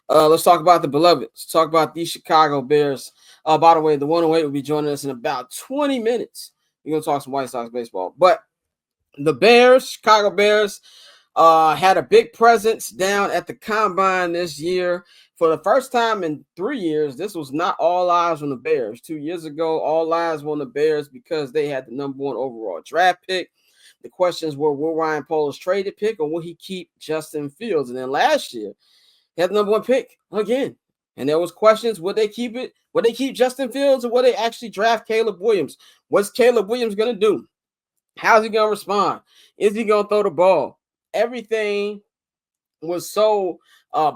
Let's talk about the beloved. Let's talk about the Chicago Bears. By the way, the 108 will be joining us in about 20 minutes. We're going to talk some White Sox baseball. But the Bears, Chicago Bears, had a big presence down at the Combine this year. For the first time in 3 years, this was not all eyes on the Bears. 2 years ago, all eyes were on the Bears because they had the number 1 overall draft pick. The questions were, will Ryan Poles trade the pick or will he keep Justin Fields? And then last year, he had the number 1 pick again. And there was questions, would they keep it? Would they keep Justin Fields or would they actually draft Caleb Williams? What's Caleb Williams going to do? How's he going to respond? Is he going to throw the ball? Everything was so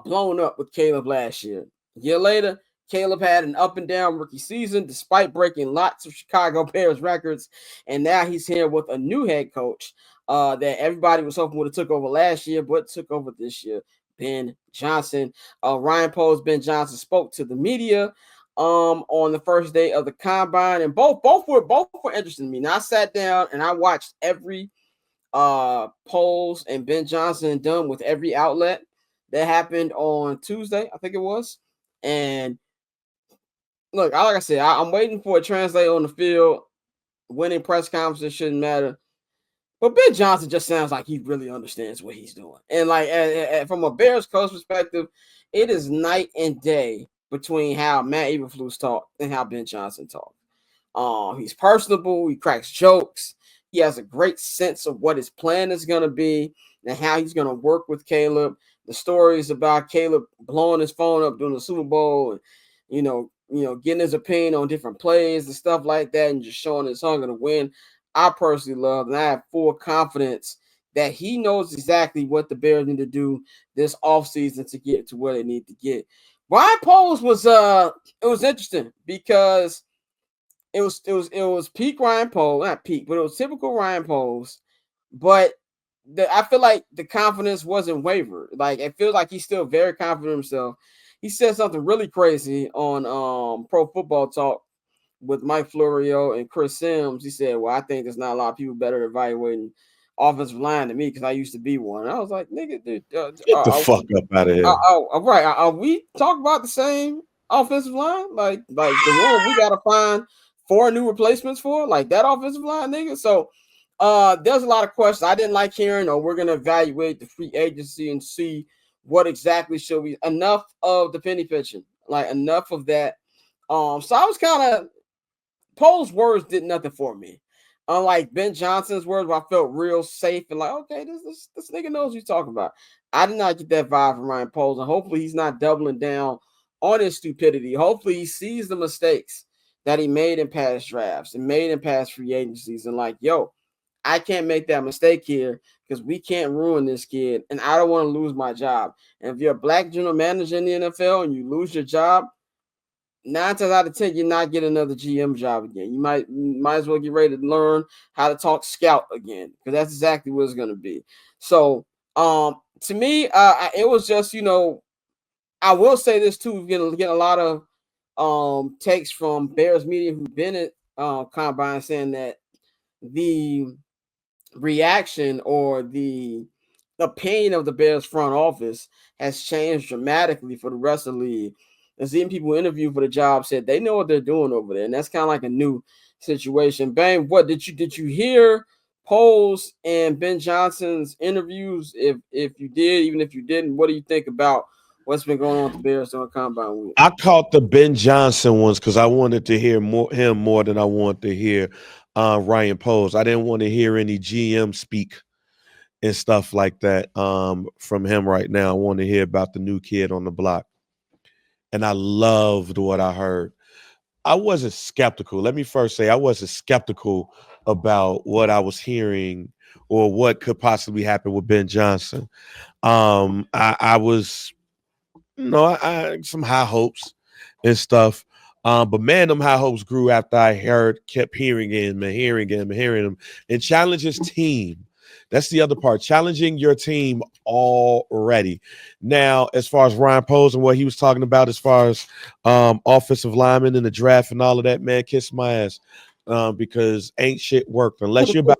blown up with Caleb last year. A year later, Caleb had an up and down rookie season despite breaking lots of Chicago Bears records. And now he's here with a new head coach that everybody was hoping would have took over last year, but took over this year, Ben Johnson. Ryan Poles, Ben Johnson spoke to the media on the first day of the Combine, and both were interesting to me. Now I sat down and I watched every Poles and Ben Johnson done with every outlet that happened on Tuesday, I think it was. And look, like I said, I'm waiting for a translator on the field. Winning press conferences shouldn't matter. But Ben Johnson just sounds like he really understands what he's doing. And like from a Bears coach perspective, it is night and day between how Matt Eberflus talk and how Ben Johnson talk. He's personable. He cracks jokes. He has a great sense of what his plan is going to be and how he's going to work with Caleb. The stories about Caleb blowing his phone up during the Super Bowl and, getting his opinion on different plays and stuff like that and just showing his hunger to win, I personally love, and I have full confidence that he knows exactly what the Bears need to do this offseason to get to where they need to get. Ryan Poles was it was interesting because it was peak Ryan Poles, not peak, but it was typical Ryan Poles. But I feel like the confidence wasn't wavered. Like it feels like he's still very confident in himself. He said something really crazy on Pro Football Talk with Mike Florio and Chris Sims. He said, well, I think there's not a lot of people better at evaluating offensive line than me because I used to be one. And I was like, nigga, dude, get the fuck up out of here. Right. Are we talking about the same offensive line? Like the one we got to find 4 new replacements for? Like that offensive line, nigga? So there's a lot of questions. I didn't like hearing, we're going to evaluate the free agency and see what exactly should we. Enough of the penny pitching. Like enough of that. So I was kind of, Pole's words did nothing for me. Unlike Ben Johnson's words, where I felt real safe and like, okay, this nigga knows what he's talking about. I did not get that vibe from Ryan Poles, and hopefully he's not doubling down on his stupidity. Hopefully he sees the mistakes that he made in past drafts and made in past free agencies and like, yo, I can't make that mistake here because we can't ruin this kid, and I don't want to lose my job. And if you're a black general manager in the NFL and you lose your job, 9 times out of 10, you're not getting another GM job again. You might as well get ready to learn how to talk scout again because that's exactly what it's going to be. So, to me, it was just, I will say this too. We're getting a lot of takes from Bears media who've been at Combine saying that the reaction or the opinion of the Bears front office has changed dramatically for the rest of the league. And seeing people interview for the job said they know what they're doing over there, and that's kind of like a new situation. Bang, what did you hear Poles and Ben Johnson's interviews? If you did, even if you didn't, what do you think about what's been going on with the Bears during Combine week? I caught the Ben Johnson ones because I wanted to hear him more than I wanted to hear Ryan Poles. I didn't want to hear any GM speak and stuff like that from him right now. I want to hear about the new kid on the block. And I loved what I heard. I wasn't skeptical. Let me first say I wasn't skeptical about what I was hearing or what could possibly happen with Ben Johnson. I was, I some high hopes and stuff. But man, them high hopes grew after I kept hearing him and challenge his team. That's the other part, challenging your team already. Now, as far as Ryan Poles and what he was talking about, as far as offensive linemen in the draft and all of that, man, kiss my ass. Because ain't shit worked unless you're about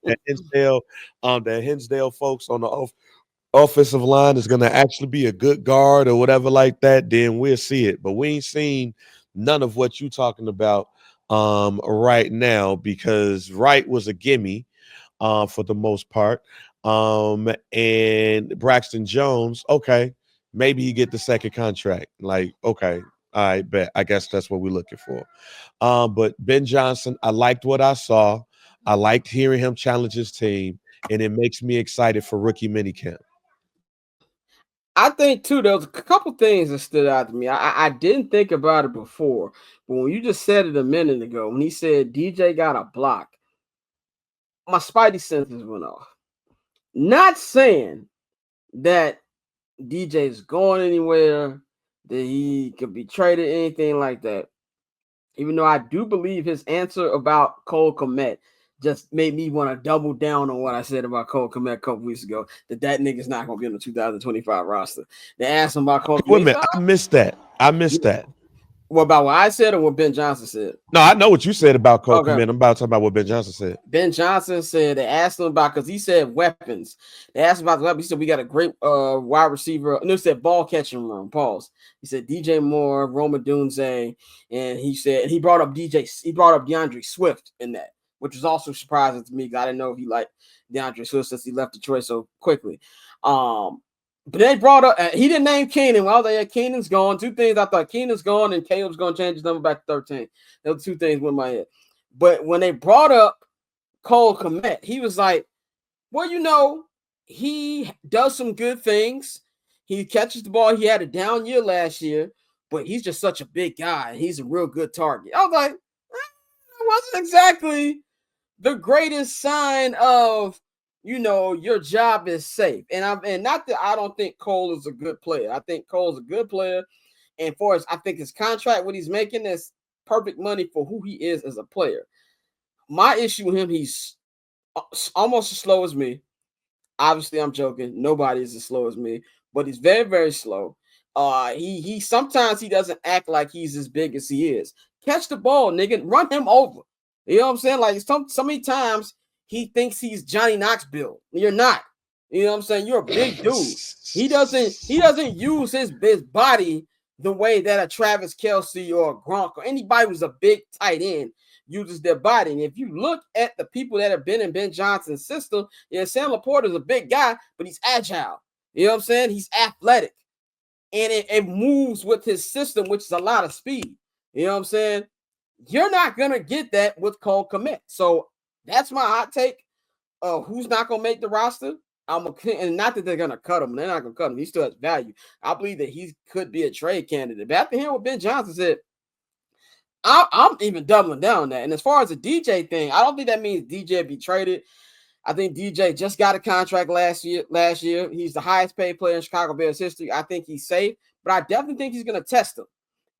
that Hinsdale folks on the offensive line is going to actually be a good guard or whatever like that, then we'll see it. But we ain't seen none of what you talking about right now, because Wright was a gimme for the most part. And Braxton Jones, okay, maybe he get the second contract. Like, okay, I bet. I guess that's what we're looking for. But Ben Johnson, I liked what I saw. I liked hearing him challenge his team, and it makes me excited for rookie minicamp. I think too, there was a couple things that stood out to me. I didn't think about it before, but when you just said it a minute ago, when he said DJ got a block, my spidey senses went off. Not saying that DJ is going anywhere, that he could be traded, anything like that. Even though I do believe his answer about Cole Kmet just made me want to double down on what I said about Cole Kmet a couple weeks ago, that nigga's not going to be on the 2025 roster. They asked him about Cole Kmet. Wait a minute, I missed that. I missed that. What about what I said or what Ben Johnson said? No, I know what you said about Cole Okay. Kmet. I'm about to talk about what Ben Johnson said. Ben Johnson said they asked him about, because he said weapons. They asked him about the weapons. He said we got a great wide receiver. No, he said ball catching room. Pause. He said DJ Moore, Roma Dunze, and he said he brought up DeAndre Swift in that, which was also surprising to me because I didn't know if he liked DeAndre Swift since he left Detroit so quickly. But they brought up, he didn't name Keenan. Well, they had Keenan's gone. Two things I thought: Keenan's gone and Caleb's going to change his number back to 13. Those two things went in my head. But when they brought up Cole Kmet, he was like, well, you know, he does some good things. He catches the ball. He had a down year last year, but he's just such a big guy. He's a real good target. I was like, that wasn't exactly the greatest sign of, you know, your job is safe. And not that I don't think Cole is a good player. I think Cole's a good player. And for us, I think his contract, what he's making, is perfect money for who he is as a player. My issue with him, he's almost as slow as me. Obviously, I'm joking. Nobody is as slow as me, but he's very, very slow. He sometimes he doesn't act like he's as big as he is. Catch the ball, nigga. Run him over. You know what I'm saying? Like so many times he thinks he's Johnny Knoxville. You're not. You know what I'm saying? You're a big dude. He doesn't use his body the way that a Travis Kelce or a Gronk or anybody who's a big tight end uses their body. And if you look at the people that have been in Ben Johnson's system, Sam Laporta is a big guy, but he's agile. You know what I'm saying? He's athletic. And it moves with his system, which is a lot of speed. You know what I'm saying? You're not going to get that with Cole Kmet. So that's my hot take. Who's not going to make the roster? And not that they're going to cut him. They're not going to cut him. He still has value. I believe that he could be a trade candidate. But after hearing what Ben Johnson said, I'm even doubling down on that. And as far as the DJ thing, I don't think that means DJ be traded. I think DJ just got a contract last year. He's the highest paid player in Chicago Bears history. I think he's safe, but I definitely think he's going to test him.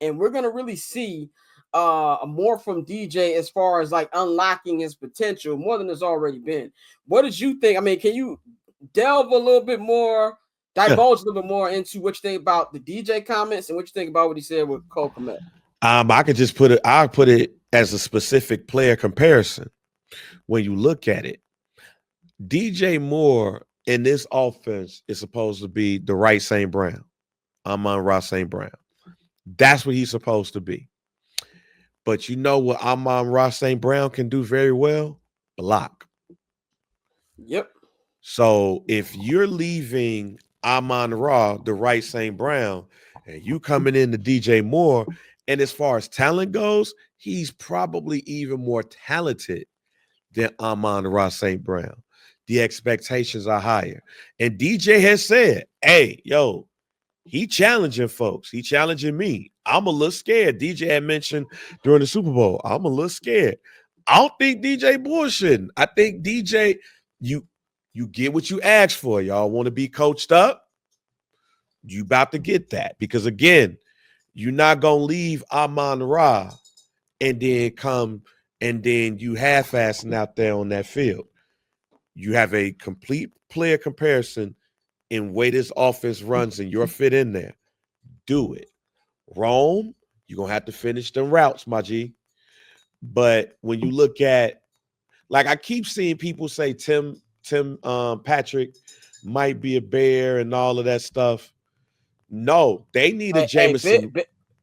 And we're going to really see more from DJ as far as like unlocking his potential more than there's already been. What did you think? I mean, can you delve a little bit more, divulge a little bit more into what you think about the DJ comments and what you think about what he said with Cole Kmet? I could just put it as a specific player comparison. When you look at it, DJ Moore in this offense is supposed to be the right St. Brown. Amon-Ra St. Brown. That's what he's supposed to be. But you know what Amon-Ra St. Brown can do very well? Block. Yep. So if you're leaving Amon-Ra, the right St. Brown, and you coming in to DJ Moore, and as far as talent goes, he's probably even more talented than Amon-Ra St. Brown. The expectations are higher. And DJ has said, hey, yo, he challenging folks. He challenging me. I'm a little scared. DJ had mentioned during the Super Bowl, I'm a little scared. I don't think DJ bullshitting. I think DJ, you get what you asked for. Y'all want to be coached up? You about to get that. Because again, you're not going to leave Amon-Ra and then come and then you half-assing out there on that field. You have a complete player comparison in way this offense runs and your fit in there. Do it. Rome, you're going to have to finish them routes, my G. But when you look at, like I keep seeing people say Tim Patrick might be a bear and all of that stuff. No, they need a Hey, Jameson.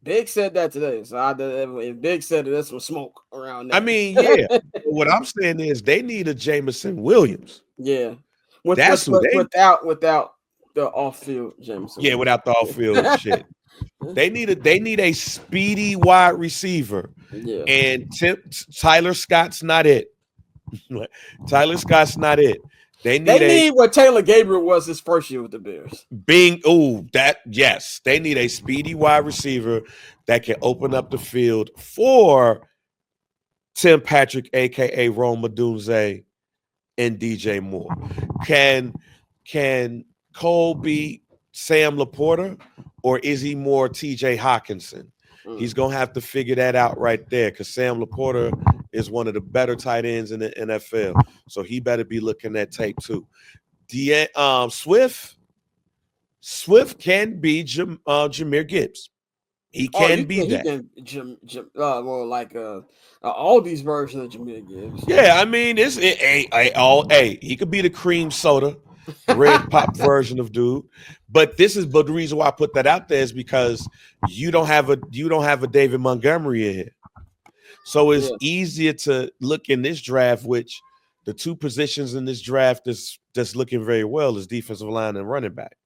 Big said that today. So if Big said it, there's some smoke around that. I mean, yeah. What I'm saying is they need a Jameson Williams. Yeah. That's who they. Without the off-field Jameson. Yeah, without the off-field shit. They need a speedy wide receiver. Yeah. And Tyler Scott's not it. Tyler Scott's not it. They need what Taylor Gabriel was his first year with the Bears. They need a speedy wide receiver that can open up the field for Tim Patrick, aka Rome Odunze, and DJ Moore. Can Cole be Sam Laporta, or is he more TJ Hawkinson? He's gonna have to figure that out right there, because Sam Laporta is one of the better tight ends in the NFL. So he better be looking at tape too. Swift can be Jahmyr Gibbs. He can be that. All these versions of Jahmyr Gibbs. Yeah, I mean, he could be the cream soda, red pop version of dude. But the reason why I put that out there is because you don't have a David Montgomery in here. So it's easier to look in this draft, which the two positions in this draft that's looking very well is defensive line and running back.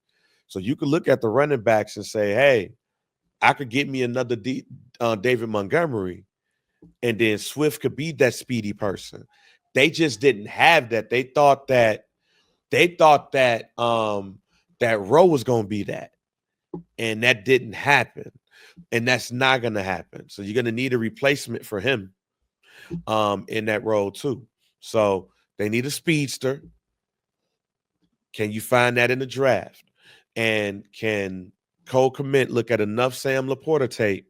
So you could look at the running backs and say, hey, I could get me another David Montgomery, and then Swift could be that speedy person. They just didn't have that. They thought that Rowe was going to be that, and that didn't happen, and that's not going to happen. So you're going to need a replacement for him in that role too. So they need a speedster. Can you find that in the draft? And can Cole Kmet look at enough Sam Laporta tape,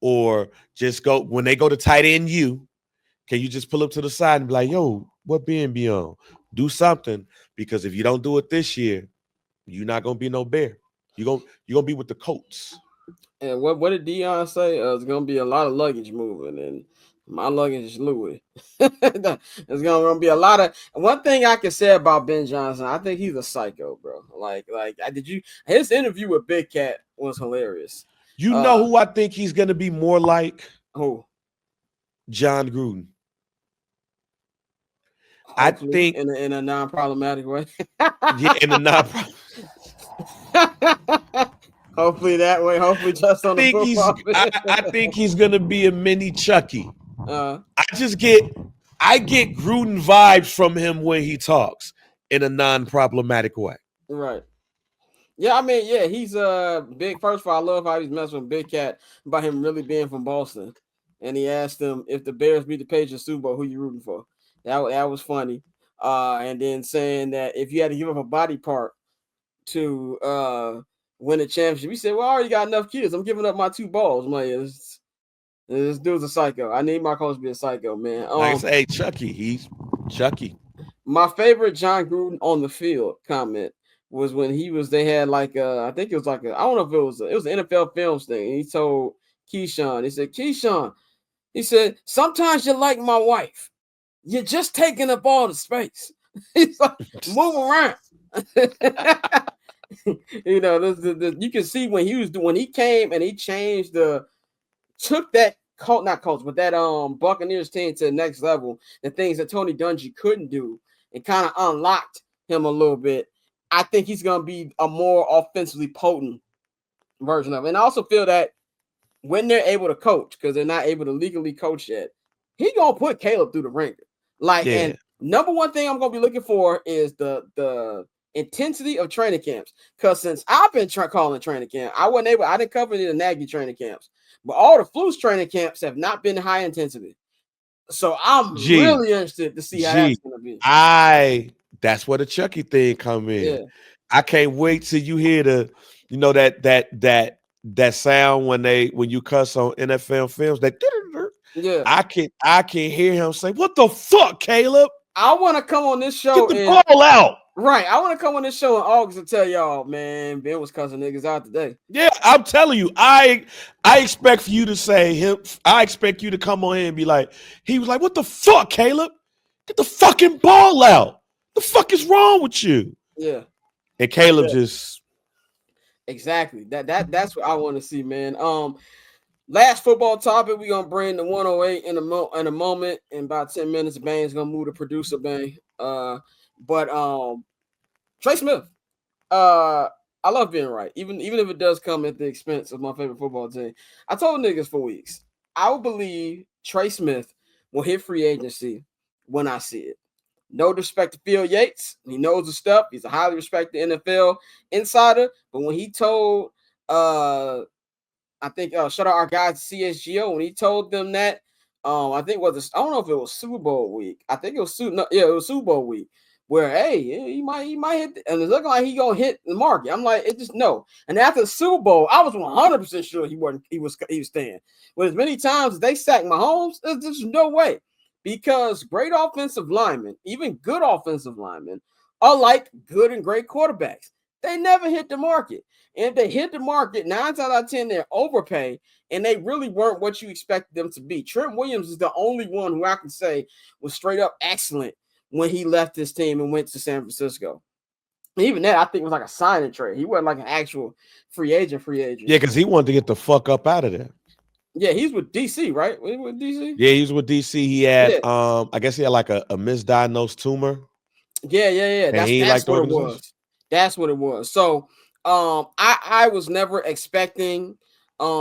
or just go when they go to tight end can you just pull up to the side and be like, yo, what BNB on? Do something, because if you don't do it this year, you're not gonna be no Bear. You're gonna be with the Colts. And what did Dion say? It's gonna be a lot of luggage moving, and my luggage is Louis. There's gonna be a lot of. One thing I can say about Ben Johnson, I think he's a psycho, bro. His interview with Big Cat was hilarious. You know who I think he's gonna be more like? Who? John Gruden. Hopefully, I think in a non-problematic way. Yeah, in a non-problematic. Hopefully that way. Hopefully just on the football field. I think he's gonna be a mini Chucky. I get Gruden vibes from him when he talks in a non-problematic way. Right. Yeah, I mean, yeah, he's big. First of all, I love how he's messing with Big Cat about him really being from Boston, and he asked him if the Bears beat the Patriots Super Bowl, who you rooting for? That was funny. And then saying that if you had to give up a body part to win a championship, he said, "Well, I already got enough kids. I'm giving up my 2 balls." I'm like, this dude's a psycho. I need my coach to be a psycho, man. Like I say, hey, Chucky, he's Chucky. My favorite John Gruden on the field comment was when they had I think it was I don't know if it was an NFL Films thing. And he told Keyshawn, he said, Keyshawn, he said, sometimes you're like my wife. You're just taking up all the space. He's like, move around. You know, you can see when he came and he took that Buccaneers team to the next level, the things that Tony Dungy couldn't do, and kind of unlocked him a little bit. I think he's going to be a more offensively potent version of it. And I also feel that when they're able to coach, because they're not able to legally coach yet, he's going to put Caleb through the ringer. And number one thing I'm going to be looking for is the intensity of training camps. Because since I've been calling training camp, I didn't cover any of the Nagy training camps, but all the Flus training camps have not been high intensity. So I'm really interested to see how that's going to be. That's where the Chucky thing come in. Yeah. I can't wait till you hear that sound when you cuss on NFL films. I can hear him say, "What the fuck, Caleb?" I want to come on this show. Get the ball out. Right. I want to come on this show in August and tell y'all, man, Ben was cussing niggas out today. Yeah, I'm telling you, I expect for you to say him. I expect you to come on here and be like, he was like, "What the fuck, Caleb? Get the fucking ball out. The fuck is wrong with you?" Yeah. And Caleb Yeah. just Exactly. That's what I want to see, man. Last football topic, we're gonna bring the 108 in a moment. In about 10 minutes, Bane's gonna move to producer Bane. But Trey Smith. Uh I love being right, even if it does come at the expense of my favorite football team. I told niggas for weeks, I will believe Trey Smith will hit free agency when I see it. No disrespect to Phil Yates. He knows the stuff. He's a highly respected NFL insider. But when he told I think shout out our guys CSGO when he told them that. I think I don't know if it was Super Bowl week. I think it was it was Super Bowl week where hey he might hit and it's looking like he gonna hit the market. I'm like it just no. And after the Super Bowl, I was 100% sure he was staying. But as many times as they sacked Mahomes, there's just no way because great offensive linemen, even good offensive linemen, are like good and great quarterbacks. They never hit the market. And if they hit the market, 9 times out of 10, they're overpay, and they really weren't what you expected them to be. Trent Williams is the only one who I can say was straight up excellent when he left his team and went to San Francisco. And even that, I think, was like a signing trade. He wasn't like an actual free agent. yeah, because he wanted to get the fuck up out of there. Yeah, he's with DC, right? With DC? Yeah, he was with DC. He had I guess he had like a misdiagnosed tumor. Yeah. That's what it was. That's what it was. So I was never expecting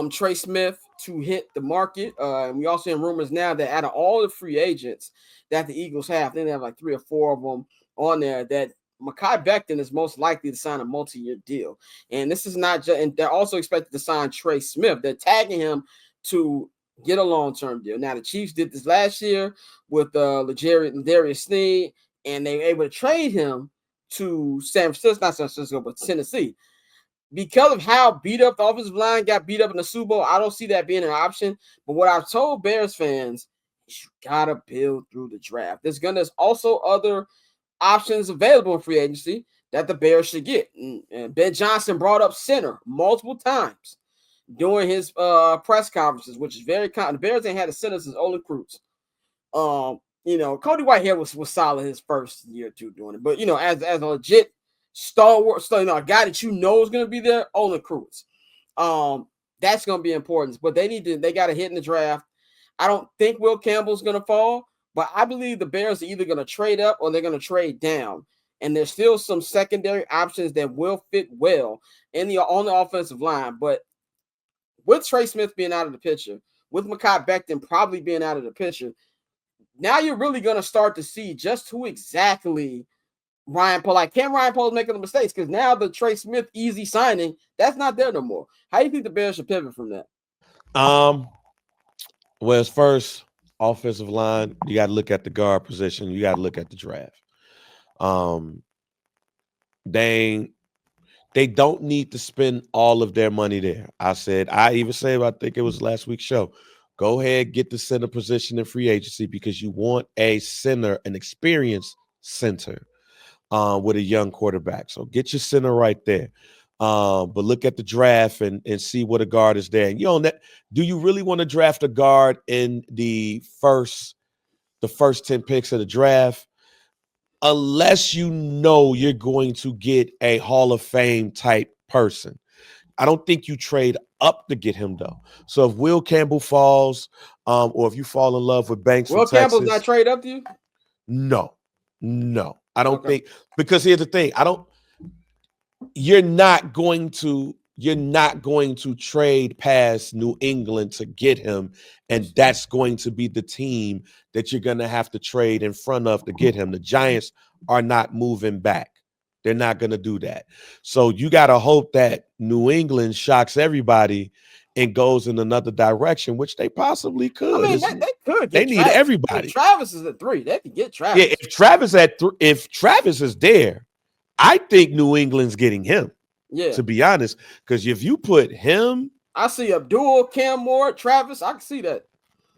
Trey Smith to hit the market. And we also in rumors now that out of all the free agents that the Eagles have, they have like 3 or 4 of them on there that Mekhi Becton is most likely to sign a multi-year deal. And this is not just, and they're also expected to sign Trey Smith. They're tagging him to get a long-term deal. Now, the Chiefs did this last year with Darius Sneed, and they were able to trade him to not San Francisco, but Tennessee. Because of how beat up the offensive line got beat up in the Super Bowl, I don't see that being an option. But what I've told Bears fans is you gotta build through the draft. There's also other options available in free agency that the Bears should get. And Ben Johnson brought up center multiple times during his press conferences, which is very common. The Bears ain't had a center since Olin Cruz. Cody Whitehead was solid his first year or two doing it, but as a legit stalwart, a guy that is going to be there, Olin Cruz. That's going to be important. But they got to hit in the draft. I don't think Will Campbell's going to fall, but I believe the Bears are either going to trade up or they're going to trade down. And there's still some secondary options that will fit well on the offensive line. But with Trey Smith being out of the picture, with Mekhi Becton probably being out of the picture, now you're really going to start to see just who exactly Ryan Poles, can Ryan Poles making the mistakes? Because now the Trey Smith easy signing, that's not there no more. How do you think the Bears should pivot from that? Well, as first, offensive line, you got to look at the guard position. You got to look at the draft. They don't need to spend all of their money there. I even said, I think it was last week's show, go ahead, get the center position in free agency because you want a center, an experienced center with a young quarterback. So get your center right there. But look at the draft and see what a guard is there. And do you really want to draft a guard in the first 10 picks of the draft? Unless you're going to get a Hall of Fame type person. I don't think you trade up to get him, though. So if Will Campbell falls, or if you fall in love with Banks from Texas. Will Campbell's not trade up to you? No. I don't think, because here's the thing. You're not going to trade past New England to get him, and that's going to be the team that you're going to have to trade in front of to get him. The Giants are not moving back. They're not going to do that. So you got to hope that New England shocks everybody and goes in another direction, which they possibly could. I mean, they could. They need everybody. If Travis is at 3. They could get Travis. Yeah, if Travis is there, I think New England's getting him. Yeah. To be honest, because if you put him, I see Abdul, Cam Moore, Travis. I can see that.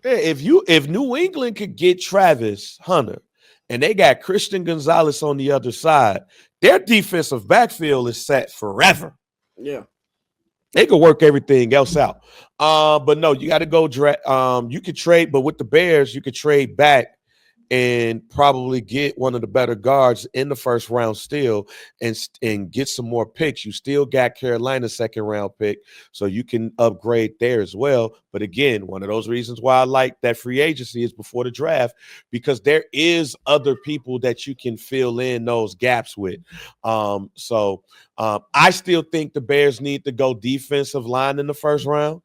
Yeah, if New England could get Travis Hunter, and they got Christian Gonzalez on the other side, their defensive backfield is set forever. Yeah. They could work everything else out. But no, you got to go draft. You could trade, but with the Bears, you could trade back and probably get one of the better guards in the first round still, and get some more picks. You still got Carolina's second round pick, so you can upgrade there as well. But again, one of those reasons why I like that free agency is before the draft, because there is other people that you can fill in those gaps with. I still think the Bears need to go defensive line in the first round,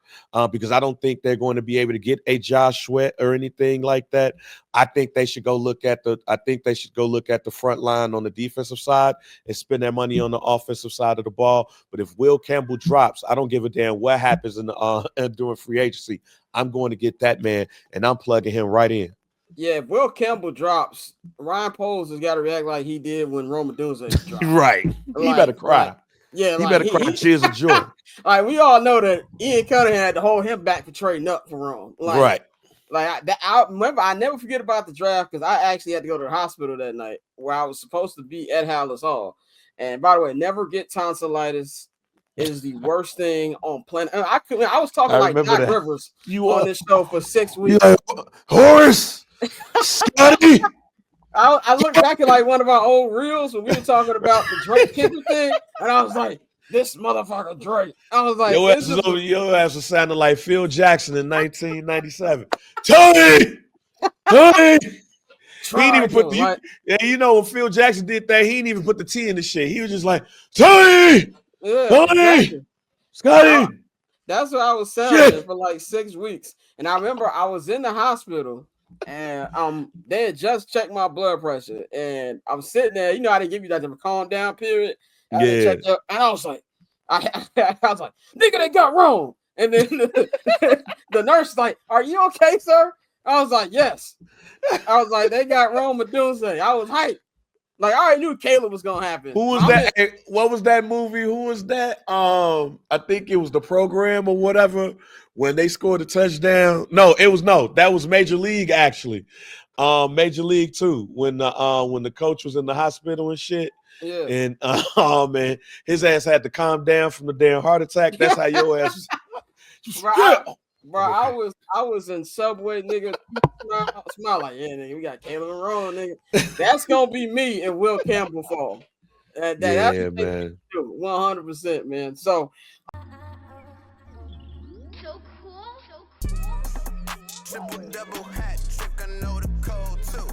because I don't think they're going to be able to get a Josh Sweat or anything like that. I think they should go look at the front line on the defensive side and spend their money on the offensive side of the ball. But if Will Campbell drops, I don't give a damn what happens in the during free agency. I'm going to get that man, and I'm plugging him right in. Yeah, if Will Campbell drops, Ryan Poles has got to react like he did when Rome Odunze dropped. Right. He better cry. He better cry tears of joy. We all know that Ian Cunningham had to hold him back for trading up for Rome. Right. I remember, I never forget about the draft, because I actually had to go to the hospital that night where I was supposed to be at Hallis Hall. And by the way, never get tonsillitis. It is the worst thing on planet. I was talking like Doc Rivers on this show for 6 weeks. Horace, Scotty. I look back at like one of our old reels when we were talking about the Drake Kendrick thing, and I was like, this motherfucker Drake. I was like, your ass was sounding like Phil Jackson in 1997. Tony! He didn't even put when Phil Jackson did that, he didn't even put the T in the shit. He was just like, Tony! Tony! Scotty! That's what I was sounding for like 6 weeks. And I remember I was in the hospital, and they had just checked my blood pressure, and I'm sitting there. You know how they give you that calm down period. And I was like, nigga, they got wrong. And then the nurse was like, are you okay, sir? I was like, yes. I was like, they got Rome Odunze. I was hyped. Like, I already knew Caleb was gonna happen. Who was that? What was that movie? Who was that? I think it was The Program or whatever, when they scored a touchdown. That was Major League, actually. Major League 2, when the coach was in the hospital and shit. Yeah. And man, his ass had to calm down from the damn heart attack. That's how your ass was. Bro, I was in Subway, nigga. Smile like, yeah, nigga, we got Caleb and Ron, nigga. That's gonna be me and Will Campbell fall. That's man. 100%, man. So cool. Triple double hat trick, I know the code too.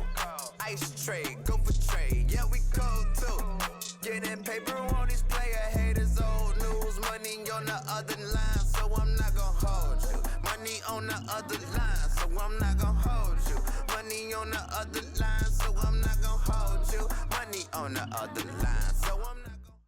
Ice trade, go for trade, yeah, we cold too. Getting paper on these player haters, old news, money on the other line, so I'm not gonna hold you. Money on the other line, so I'm not gonna hold you. Money on the other line, so I'm not gonna hold you. Money on the other line, so I'm